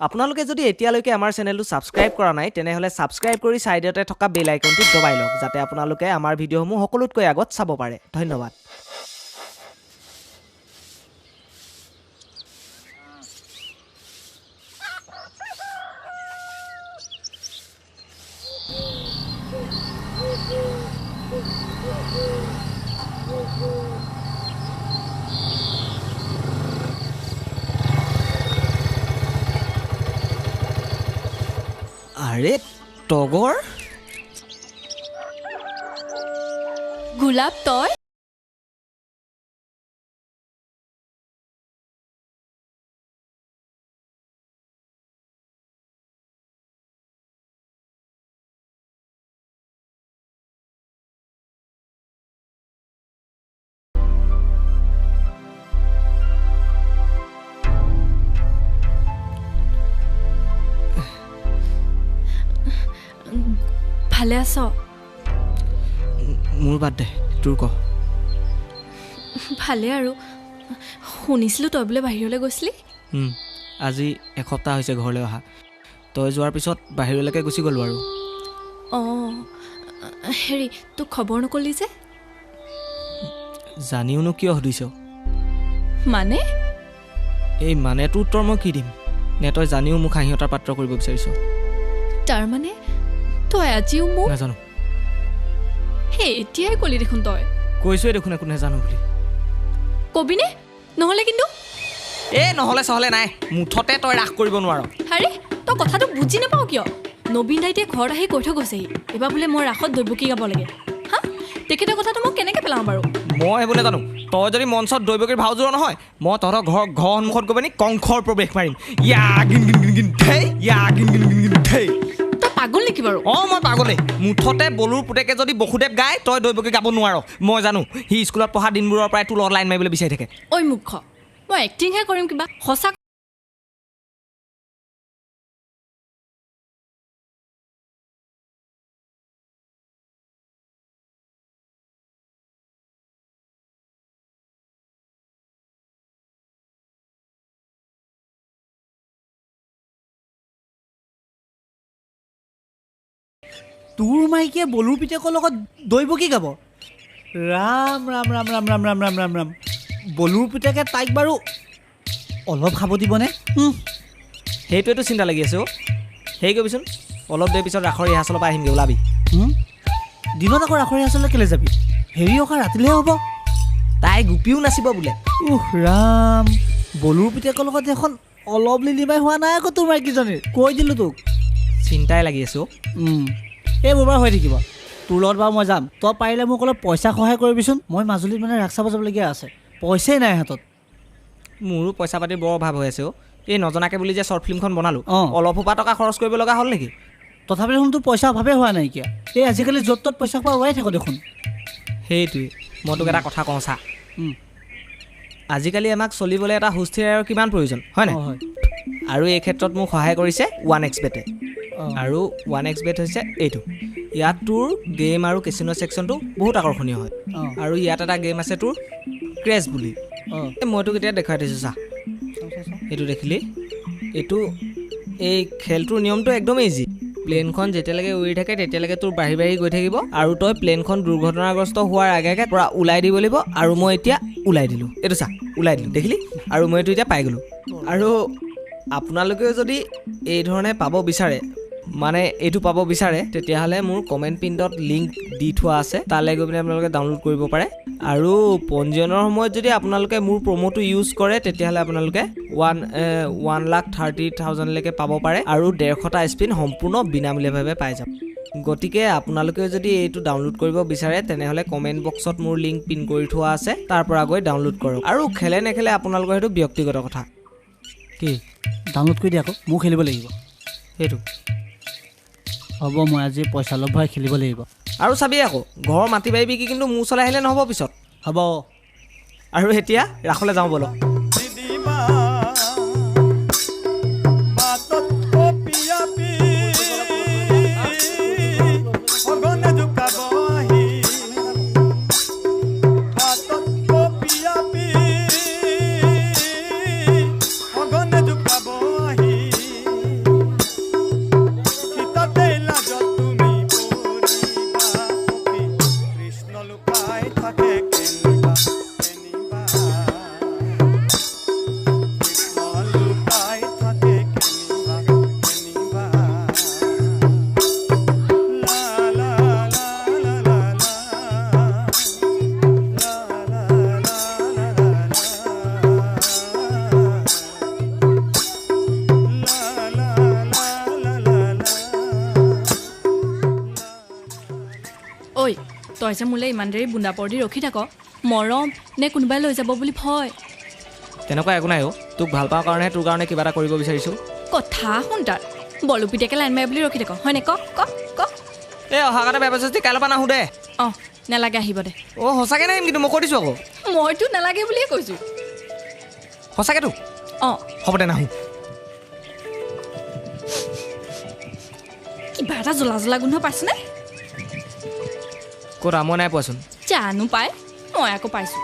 আপোনালোকে যদি এতিয়ালৈকে আমাৰ চেনেলটো সাবস্ক্ৰাইব কৰা নাই তেনেহলে সাবস্ক্ৰাইব কৰি সাইডতে থকা বেল আইকনটো দবাই লওক যাতে আপোনালোকে আমাৰ ভিডিঅ'সমূহ সকলোতকৈ আগত চাব পাৰে ধন্যবাদ আৰে টগৰ গোলাপ তই ভালে আছ মোৰ বাদ দে তোৰ ক ভালে আৰু শুনিছিলোঁ তই বোলে বাহিৰলৈ গৈছিলি আজি এসপ্তাহ হৈছে ঘৰলৈ অহা তই যোৱাৰ পিছত বাহিৰলৈকে গুচি গ'লো আৰু অঁ হেৰি তোক খবৰ নকলি যে জানিওনো কিয় সুধিছ মানে এই মানেটো উত্তৰ মই কি দিম নে তই জানিও মোক হাঁহিয়তাৰ পাত্ৰ কৰিব বিচাৰিছ তাৰমানে তই আজিও মোক নাজানো সেই এতিয়াই কলি দেখোন তই কৈছোৱে দেখোন একো নাজানো বুলি কবিনে নহ'লে কিন্তু নহ'লে চহলে নাই মুঠতে তই ৰাস কৰিব নোৱাৰ আৰে তই কথাটো বুজি নাপাওঁ কিয় নবীন দাইটিয়ে ঘৰত আহি কৈ থৈ গৈছেহি এইবাৰ বোলে মই ৰাসত দৈৱকী গাব লাগে হা তেখেতৰ কথাটো মই কেনেকৈ পেলাওঁ বাৰু মই সেইবোৰ নাজানো তই যদি মঞ্চত দৈৱকীৰ ভাও জোৰ নহয় মই তহঁতৰ ঘৰ সন্মুখত গৈ পিনি কংসৰ প্ৰৱেশ মাৰিম তই পাগল নেকি বাৰু মই পাগলেই মুঠতে বলুৰ পুতেকে যদি বসুদেৱ গায় তই দৈৱকী গাব নোৱাৰ মই জানো সি স্কুলত পঢ়া দিনবোৰৰ পৰাই তোৰ লগত লাইন মাৰিবলৈ বিচাৰি থাকে ঐ মুখ্য মই এক্টিংহে কৰিম কিবা সঁচা তোৰ মাইকীয়ে বলুৰ পিতেকৰ লগত দৈৱকী গাব ৰাম ৰাম ৰাম ৰাম ৰাম ৰাম ৰাম ৰাম ৰাম বলুৰ পিতেকে তাইক বাৰু অলপ খাব দিবনে সেইটোৱেতো চিন্তা লাগি আছে হেৰি কৰিবিচোন অলপ দেৰি পিছত ৰাসৰ ৰিহাৰ্চলৰ পৰা আহিমগৈ ওলাবি দিনত আকৌ ৰাসৰ ৰিহাৰ্চললৈ কেলৈ যাবি হেৰি অখা ৰাতিলৈহে হ'ব তাই গোপীও নাচিব বোলে ৰাম বলুৰ পিতেকৰ লগত এখন অলপ লিলিমাই হোৱা নাই আকৌ তোৰ মাইকীজনীৰ কৈ দিলোঁ তোক চিন্তাই লাগি আছে এইবোৰ বাৰু হৈ থাকিব তোৰ লগত বাৰু মই যাম তই পাৰিলে মোক অলপ পইচা সহায় কৰিবিচোন মই মাজুলীত মানে ৰাস চাব যাবলগীয়া আছে পইচাই নাই হাতত মোৰো পইচা পাতিৰ বৰ অভাৱ হৈ আছে এই নজনাকে বুলি যে শ্বৰ্ট ফিল্মখন বনালোঁ অলপ সোপা টকা খৰচ কৰিব লগা হ'ল নেকি তথাপি দেখোন তোৰ পইচা অভাৱে হোৱা নাইকিয়া এই আজিকালি য'ত ত'ত পইচা খোৱা ওলাই থাকোঁ দেখোন সেইটোৱে মই তোক এটা কথা কওঁ চা আজিকালি আমাক চলিবলৈ এটা সুস্থিৰ আৰু কিমান প্ৰয়োজন হয় নাই আৰু এই ক্ষেত্ৰত মোক সহায় কৰিছে 1xBet আৰু 1xBet হৈছে এইটো ইয়াত তোৰ গেম আৰু কেচিনো ছেকশ্যনটো বহুত আকৰ্ষণীয় হয় আৰু ইয়াত এটা গেম আছে তোৰ ক্ৰেছ বুলি মই তোক এতিয়া দেখুৱাই দিছোঁ চা এইটো দেখিলি এইটো এই খেলটোৰ নিয়মটো একদম ইজি প্লেনখন যেতিয়ালৈকে উৰি থাকে তেতিয়ালৈকে তোৰ বাঢ়ি বাঢ়ি গৈ থাকিব আৰু তই প্লেনখন দুৰ্ঘটনাগ্ৰস্ত হোৱাৰ আগে আগে পৰা ওলাই দিব লাগিব আৰু মই এতিয়া ওলাই দিলোঁ এইটো চা ওলাই দিলোঁ দেখিলি আৰু মই এইটো এতিয়া পাই গ'লোঁ আৰু আপোনালোকেও যদি এই ধৰণে পাব বিচাৰে মানে এইটো পাব বিচাৰে তেতিয়াহ'লে মোৰ কমেণ্ট পিনত লিংক দি থোৱা আছে তালৈ গৈ পিনে আপোনালোকে ডাউনলোড কৰিব পাৰে আৰু পঞ্জীয়নৰ সময়ত যদি আপোনালোকে মোৰ প্ৰমোটো ইউজ কৰে তেতিয়াহ'লে আপোনালোকে 1,30,000লৈকে পাব পাৰে আৰু 150টা স্পিন সম্পূৰ্ণ বিনামূলীয়াভাৱে পাই যাব গতিকে আপোনালোকে যদি এইটো ডাউনলোড কৰিব বিচাৰে তেনেহ'লে কমেণ্ট বক্সত মোৰ লিংক পিন কৰি থোৱা আছে তাৰ পৰা গৈ ডাউনলোড কৰক আৰু খেলে নেখেলে আপোনালোকৰ সেইটো ব্যক্তিগত কথা কি ডাউনলোড কৰি দিয়া আকৌ মোৰ খেলিব লাগিব সেইটো হ'ব মই আজি পইচা অলপ ভৰাই খেলিব লাগিব আৰু চাবি আকৌ ঘৰৰ মাটি বাৰী বিকি কিন্তু মোৰ চলাই আহিলে নহ'ব পিছত হ'ব আৰু এতিয়া ৰাসলৈ যাওঁ ব'লক যে মোলৈ ইমান দেৰি বুন্দাপৰ দি ৰখি থাক মৰম নে কোনোবাই লৈ যাব বুলি ভয় তেনেকুৱা একো নাই তোক ভাল পাওঁ কাৰণে তোৰ কাৰণে কিবা এটা কৰিব বিচাৰিছোঁ কথা শুন তাৰ বলু পিতেকে লাইন মাৰে বুলি ৰখি থাক হয়নে ক ক ক এই অহা কাৰণে ব্যৱস্থা কাইলৈ পৰা নাহোঁ দে অঁ নালাগে আহিব দে সঁচাকৈ নাহিম কিন্তু মই কৈ দিছোঁ আকৌ মইতো নালাগে বুলিয়ে কৈছোঁ সঁচাকেতো অঁ হ'ব দে নাহোঁ কিবা এটা জ্বলা জ্বলা গোন্ধ পাইছনে ক'ত মই নাই পোৱাচোন জানো পাই মই আকৌ পাইছোঁ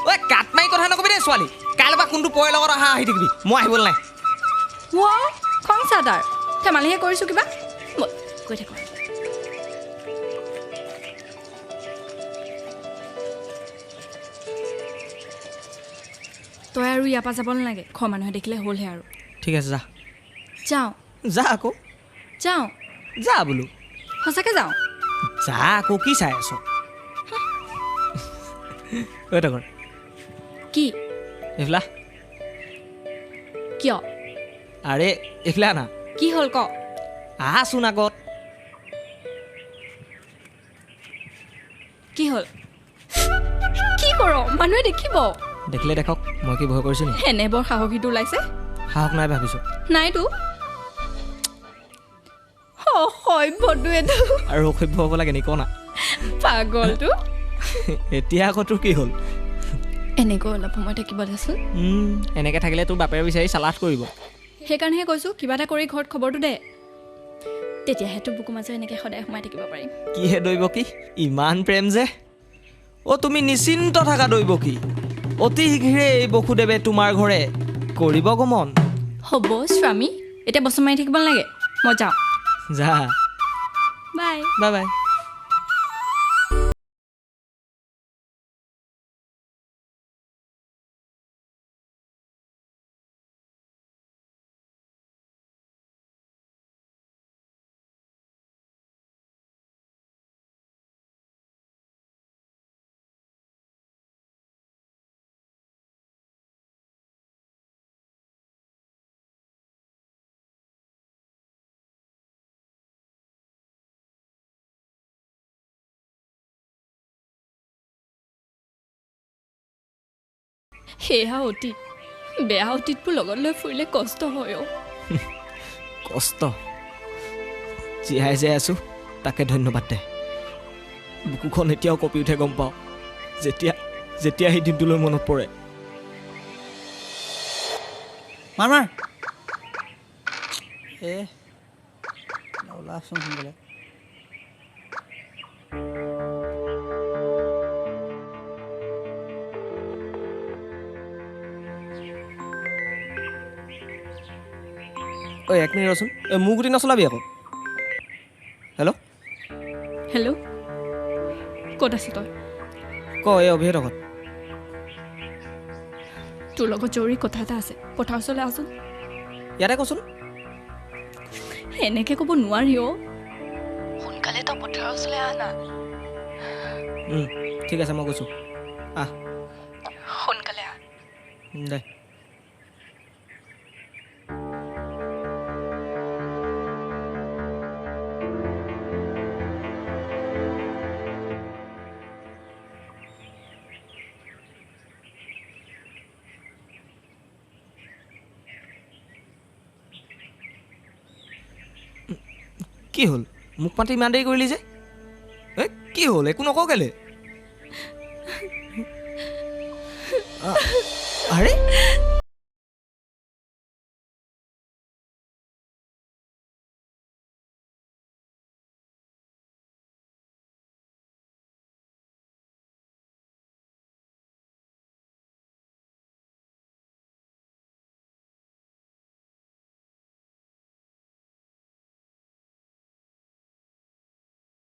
ঐ কাট মাৰি কথা নকবি দেই ছোৱালী কাইলৈ পৰা কোনটো পৰে লগত অহা আহি থাকিবি মই আহিবলৈ নাই খং চা তাৰ ধেমালিহে কৰিছোঁ কিবা কৈ থাকোঁ তই আৰু ইয়াৰ পৰা যাব নালাগে ঘৰ মানুহে দেখিলে হ'লহে আৰু ঠিক আছে যা যাওঁ যা আকৌ যাওঁ যা বোলো সঁচাকৈ যাওঁ যা আকৌ কি চাই আছ ঐ তগৰ কি এইফালা কিয় আৰে এইফালে আনা কি হ'ল ক আহাচোন আগত কি হ'ল কি কৰ মানুহে দেখিব দেখিলে দেখক মই কি ভয় কৰিছোঁ নি এনে বৰ সাহসীটো ওলাইছে সাহস নাই ভাবিছোঁ নাইতো অসভ্যটো এইটো আৰু অসভ্য হ'ব লাগে নি কনা পাগলটো এতিয়া আকৌ তোৰ কি হ'ল এনেকৈ অলপ সময় থাকিব দেচোন এনেকৈ থাকিলে তোৰ বাপেৰে বিচাৰি চালাট কৰিব সেইকাৰণেহে কৈছোঁ কিবা এটা কৰি ঘৰত খবৰটো দে তেতিয়াহে তোৰ বুকু মাজত এনেকৈ সদায় সোমাই থাকিব পাৰিম কিহে দৈব কি ইমান প্ৰেম যে তুমি নিশ্চিন্ত থাকা দৈব কি অতি শীঘ্ৰে এই বসুদেৱে তোমাৰ ঘৰে কৰিব গমন হ'ব স্বামী এতিয়া বস্তু মাৰি থাকিব নালাগে মই যাওঁ যা বাই বাই বাই সেয়া অতীত বেয়া অতীতবোৰ লগত লৈ ফুৰিলে কষ্ট হয় কষ্ট জীয়াই যে আছোঁ তাকে ধন্যবাদ দে বুকুখন এতিয়াও কঁপি উঠে গম পাওঁ যেতিয়া যেতিয়া সেই দিনটোলৈ মনত পৰে মাৰ ওলাচোন সোনকালে ঐ এক মিনিট ৰচোন মোৰ গুটি নচলাবি আকৌ হেল্ল' হেল্ল' ক'ত আছ তই এই অভিহেত লগত তোৰ লগত জৰুৰী কথা এটা আছে পথাৰ ওচৰলৈ আছোন ইয়াতে কচোন এনেকৈ ক'ব নোৱাৰি সোনকালে তই পথাৰ ওচৰলৈ আহ না ঠিক আছে মই কৈছোঁ আহ সোনকালে আহ দে কি হ'ল মোক মাতি ইমান দেৰি কৰিলি যে কি হ'ল একো নকওঁ কেলে আৰে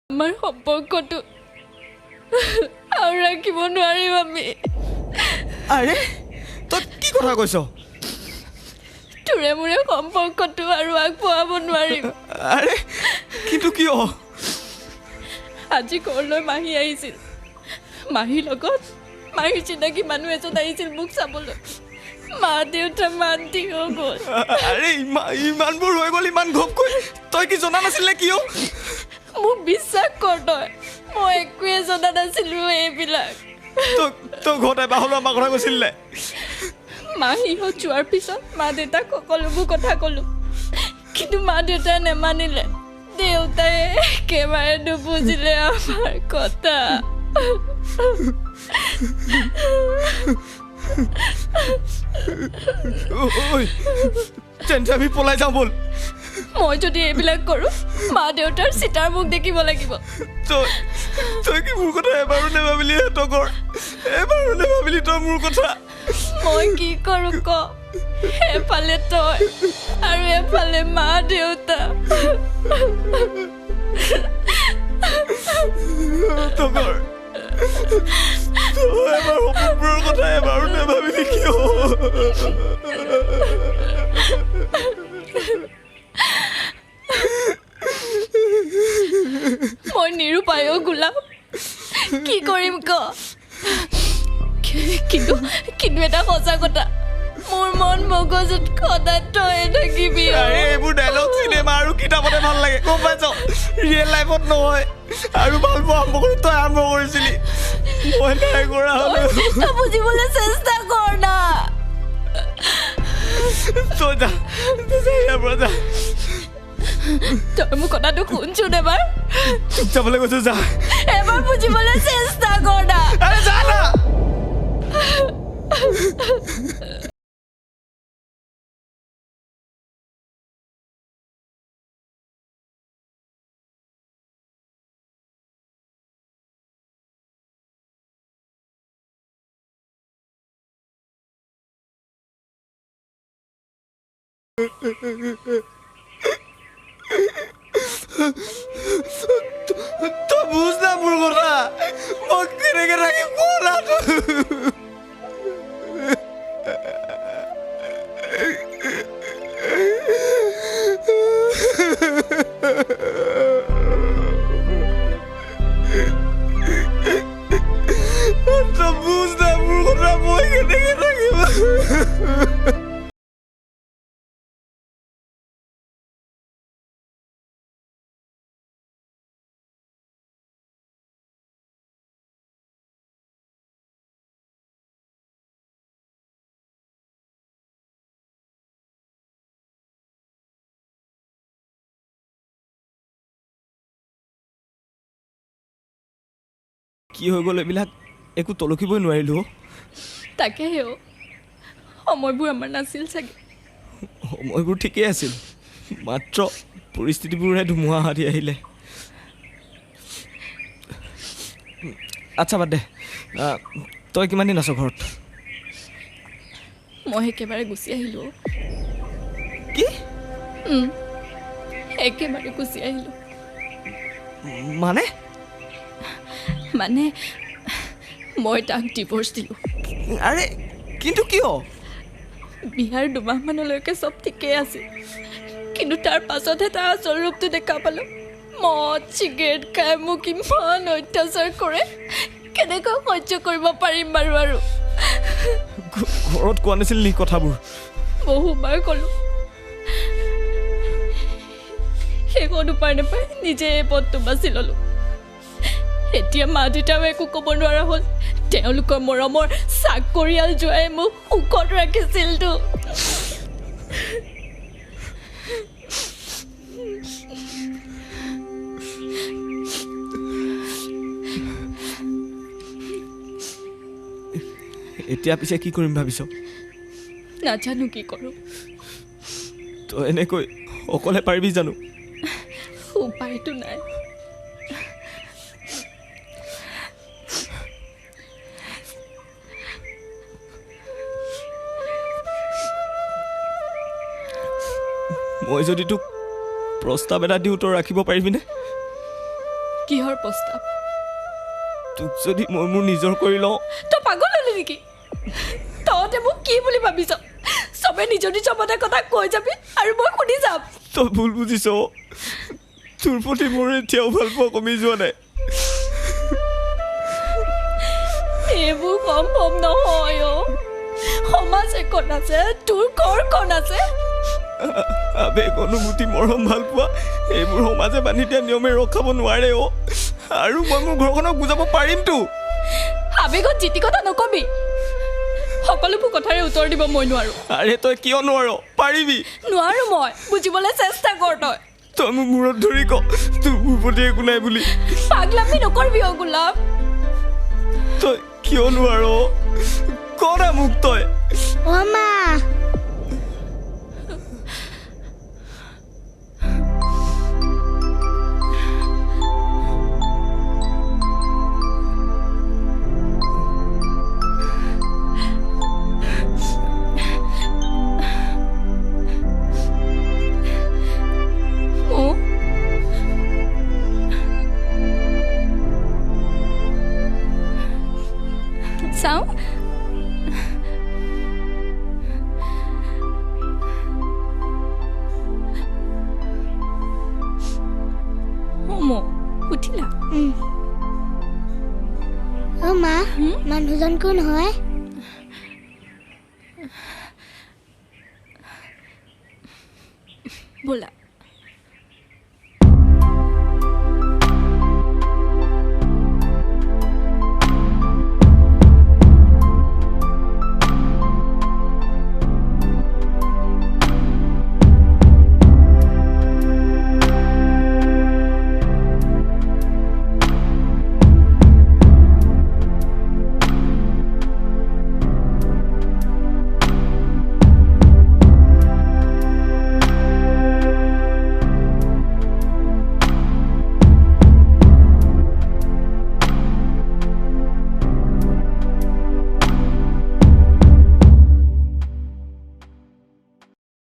আমাৰ সম্পৰ্কটো আৰু ৰাখিব নোৱাৰিম আমি আৰে তই কি কথা কৈছ তোৰে মোৰে সম্পৰ্কটো আৰু আগবঢ়াব নোৱাৰিম আৰে কিন্তু কিয় আজি ঘৰলৈ মাহী আহিছিল মাহীৰ লগত মাহীৰ চিনাকি মানুহ এজন আহিছিল মোক চাবলৈ মা দেউতা মান্তি হৈ গ'ল আৰে ইমানবোৰ হৈ গ'ল ইমান ঘপকৈ তই কি জনা নাছিলে কিয় মোক বিশ্বাস কৰ তই মই একোৱে জনা নাছিলোঁ এইবিলাক তই ঘৰতে বাহলো আমাৰ কথা কৈছিলে মাহীহঁত যোৱাৰ পিছত মা দেউতাক সকলোবোৰ কথা ক'লোঁ কিন্তু মা দেউতাই নেমানিলে দেউতাই একেবাৰে নুবুজিলে আমাৰ কথা তেন্তে আমি পলাই যাওঁ ব'ল মই যদি এইবিলাক কৰোঁ মা দেউতাৰ চিতাৰ মুখ দেখিব লাগিব তই কি মোৰ কথা এবাৰো নেভাবিলি তগৰ এবাৰো নেভাবিলি তই মোৰ কথা মই কি কৰোঁ ক এফালে তই আৰু এফালে মা দেউতা তগৰ তই এবাৰ সপোনবোৰৰ কথা এবাৰো নেভাবিলি কিয় মই নিৰুপায় গোলাপ কি কৰিম ক কিন্তু এটা সঁচা কথা মোৰ মন মগজুত সদায় তই থাকিবি এইবোৰ ডাইলগ চিনেমা আৰু কিতাপতে ভাল লাগে গম পাইছ ৰিয়েল লাইফত নহয় আৰু ভাল পোৱা আৰম্ভ কৰি তই আৰম্ভ কৰিছিলি মই নাই কৰা হ'লে তই বুজিবলৈ চেষ্টা কৰ না তই যা ইয়াৰ পৰা যা তই মোৰ কথাটো শুনছোন এবাৰ চুপ যাবলৈ কৈছো যা এবাৰ বুজিবলৈ চেষ্টা কৰ না আৰে যা না তই বুজ না মোৰ কথা মই কেনেকে থাকি বলা তই বুজ না মোৰ কথা মই কেনেকে থাকিব কি হৈ গ'ল এইবিলাক একো তলকিবই নোৱাৰিলোঁ তাকেহে সময়বোৰ আমাৰ নাছিল চাগে সময়বোৰ ঠিকেই আছিল মাত্ৰ পৰিস্থিতিবোৰহে ধুমুহা হাতি আহিলে আচ্ছা বাদ দে তই কিমান দিন আছ ঘৰত মই একেবাৰে গুচি আহিলোঁ কি একেবাৰে গুচি আহিলোঁ মানে মই তাক ডিভোৰ্চ দিলোঁ আৰে কিন্তু কিয় বিয়াৰ দুমাহমানলৈকে চব ঠিকেই আছিল কিন্তু তাৰ পাছতহে তাৰ আচল ৰূপটো দেখা পালোঁ মদ চিগাৰেট খাই মোক ইমান অত্যাচাৰ কৰে কেনেকৈ সহ্য কৰিব পাৰিম বাৰু আৰু ঘৰত কোৱা নাছিল নি কথাবোৰ বহুবাৰ ক'লোঁ শেষত উপায় নাপায় নিজে এই পথটো বাছি ল'লোঁ এতিয়া মা দেউতাও একো ক'ব নোৱাৰা হ'ল তেওঁলোকৰ মৰমৰ চাকৰিয়াল জোৱাই মোক সুখত ৰাখিছিলতো এতিয়া পিছে কি কৰিম ভাবিছ নাজানো কি কৰোঁ তই এনেকৈ অকলে পাৰিবি জানো উপায়তো নাই মই যদি তোক প্ৰস্তাৱ এটা দিওঁ তই ৰাখিব পাৰিবিনে কিহৰ প্ৰস্তাৱ তোক যদি মই মোৰ নিজৰ কৰি লওঁ তই পাগল হলি নেকি তহঁতে মোক কি বুলি ভাবিছ চবে নিজৰ নিজৰ মতে কথা কৈ যাবি আৰু মই শুনি যাম তই ভুল বুজিছ তোৰ প্ৰতি মোৰ এতিয়াও ভাল পোৱা কমি যোৱা নাই এইবোৰ সম্ভৱ নহয় সমাজ এখন আছে তোৰ ঘৰখন আছে আবেগ অনুভূতি মৰম ভাল পোৱা এইবোৰ সমাজে বান্ধি দিয়া নিয়মে ৰখাব নোৱাৰে অ' আৰু মই মোৰ ঘৰখনক বুজাব পাৰিমতো। আবেগত জিতি কথা নকবি, সকলোবোৰ কথাৰে উত্তৰ দিব মই নোৱাৰো। আৰে তই কিয় নোৱাৰ? পাৰিবি। নোৱাৰো মই, বুজিবলৈ চেষ্টা কৰ তই। তই মোক মূৰত ধৰি ক তোৰ মোৰ প্ৰতি একো নাই বুলি। পাগলামি নকৰিবি অ গোলাপ। তই কিয় নোৱাৰ? ক না মোক তই। অ' মা, চাওঁ উঠিলা? অ' মা, মানুহজন কোন হয়? ব'লা।